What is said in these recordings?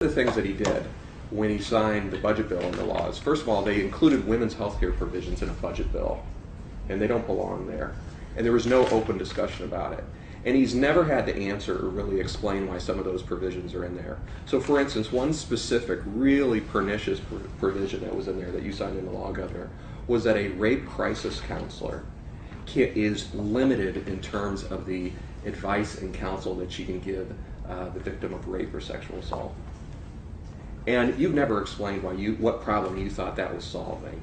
the things that he did when he signed the budget bill and the laws, first of all, they included women's health care provisions in a budget bill, and they don't belong there. And there was no open discussion about it. And he's never had to answer or really explain why some of those provisions are in there. So for instance, one specific really pernicious provision that was in there that you signed into law, Governor, was that a rape crisis counselor is limited in terms of the advice and counsel that she can give the victim of rape or sexual assault. And you've never explained what problem you thought that was solving.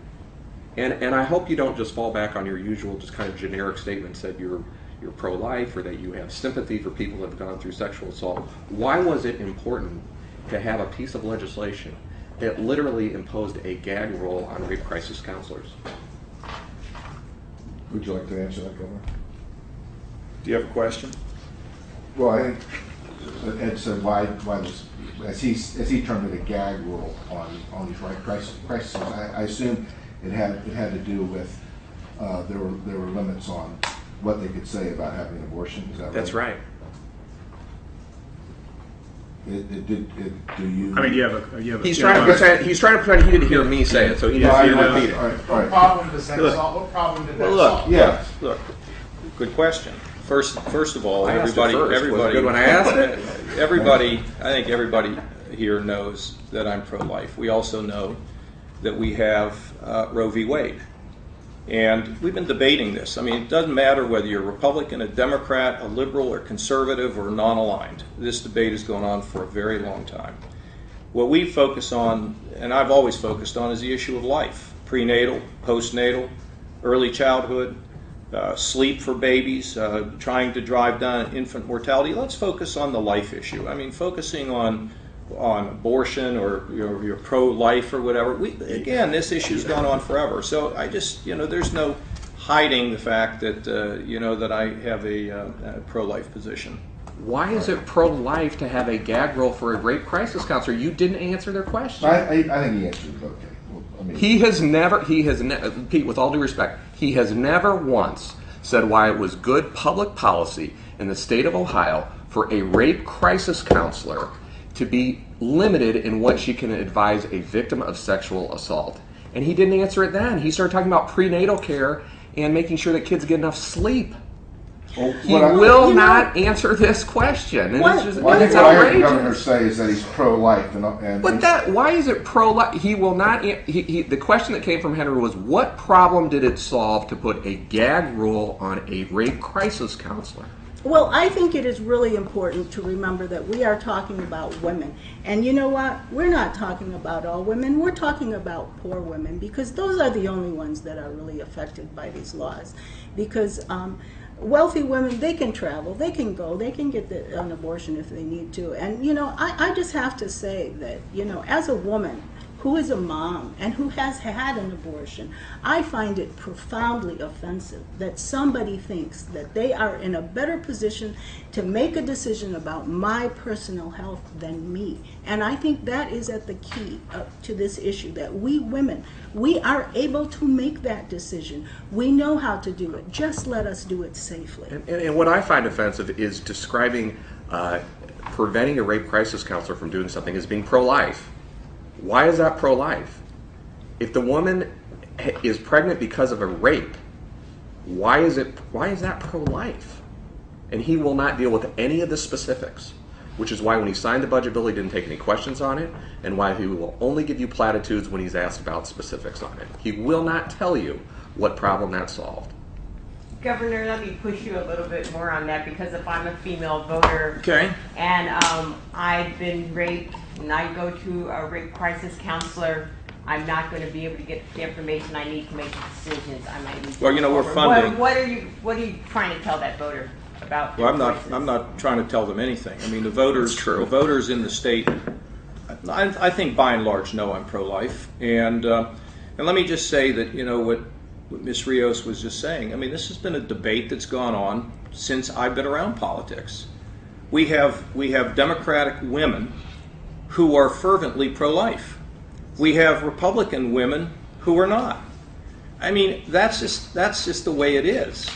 And I hope you don't just fall back on your usual just kind of generic statements that you're pro-life or that you have sympathy for people that have gone through sexual assault. Why was it important to have a piece of legislation that literally imposed a gag rule on rape crisis counselors? Would you like to answer that, Governor? Do you have a question? Well, I think Ed said why this, as he termed it, a gag rule on these rape crises. I assume it had to do with there were limits on what they could say about having an abortion. Is that right? That's right. Do you? I mean, you have a. He's trying to pretend he didn't hear me say it, so he didn't repeat it. What problem does that solve? What problem did that solve? Yeah. Look, good question. First of all, I asked it first. Was it good when I asked it? I think everybody here knows that I'm pro-life. We also know that we have Roe v. Wade. And we've been debating this. I mean, it doesn't matter whether you're a Republican, a Democrat, a liberal, or conservative, or non-aligned. This debate has gone on for a very long time. What we focus on, and I've always focused on, is the issue of life. Prenatal, postnatal, early childhood, sleep for babies, trying to drive down infant mortality. Let's focus on the life issue. I mean, focusing on abortion or you're pro-life or whatever. Again, this issue's gone on forever. So I just, there's no hiding the fact that, that I have a pro-life position. Why is it pro-life to have a gag rule for a rape crisis counselor? You didn't answer their question. I think he answered it okay. Well, I mean, he has never, Pete, with all due respect, he has never once said why it was good public policy in the state of Ohio for a rape crisis counselor to be limited in what she can advise a victim of sexual assault. And he didn't answer it then. He started talking about prenatal care and making sure that kids get enough sleep. well, He will not answer this question. And it's what I it's heard the governor outrageous. say is that he's pro-life. Why is it pro-life? He will not, the question that came from Henry was, what problem did it solve to put a gag rule on a rape crisis counselor? Well, I think it is really important to remember that we are talking about women. And you know what? We're not talking about all women. We're talking about poor women, because those are the only ones that are really affected by these laws. Because wealthy women, they can travel, they can go, they can get an abortion if they need to. And, I just have to say that, as a woman who is a mom and who has had an abortion, I find it profoundly offensive that somebody thinks that they are in a better position to make a decision about my personal health than me. And I think that is at the key to this issue, that we women, we are able to make that decision. We know how to do it. Just let us do it safely. And what I find offensive is describing preventing a rape crisis counselor from doing something as being pro-life. Why is that pro-life? If the woman is pregnant because of a rape, why is that pro-life? And he will not deal with any of the specifics, which is why when he signed the budget bill, he didn't take any questions on it, and why he will only give you platitudes when he's asked about specifics on it. He will not tell you what problem that solved. Governor, let me push you a little bit more on that, because if I'm a female voter, Okay. and I've been raped, and I go to a rape crisis counselor, I'm not going to be able to get the information I need to make decisions. I might need to Well, we're funding. What are you trying to tell that voter about? Well, choices? I'm not trying to tell them anything. I mean, the voters in the state, I think by and large know I'm pro-life. And let me just say that, what Ms. Rios was just saying, I mean, this has been a debate that's gone on since I've been around politics. We have Democratic women who are fervently pro-life. We have Republican women who are not. I mean, that's just the way it is.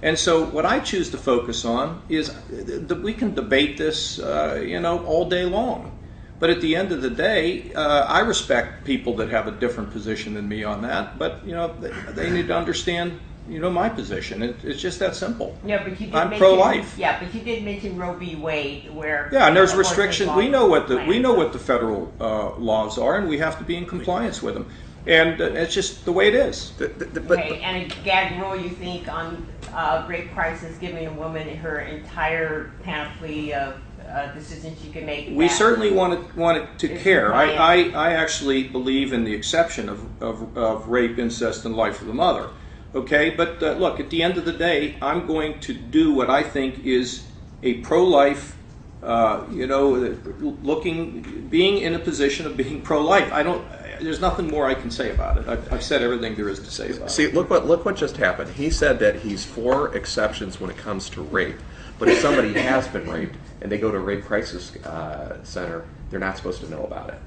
And so what I choose to focus on is that we can debate this, all day long. But at the end of the day, I respect people that have a different position than me on that. But they need to understand, my position. It's just that simple. Yeah, but you did I'm mention, pro-life. Yeah, but you did mention Roe v. Wade, where Yeah, and there's abortion restrictions. laws We know what planned. the federal laws are, and we have to be in compliance with them. And it's just the way it is. Okay, and a gag rule, you think, on rape crisis, giving a woman her entire panoply of decisions she can make? We that certainly want it to is care. compliant. I actually believe in the exception of rape, incest, and life of the mother. Okay, but look, at the end of the day, I'm going to do what I think is a pro-life. Being in a position of being pro-life. There's nothing more I can say about it. I've said everything there is to say about it. See, look what just happened. He said that he's for exceptions when it comes to rape, but if somebody has been raped and they go to a rape crisis center, they're not supposed to know about it.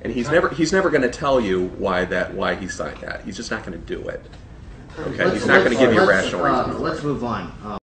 And he's never going to tell you why he signed that. He's just not going to do it. Okay, he's not going to give you a rational reason. Let's move on.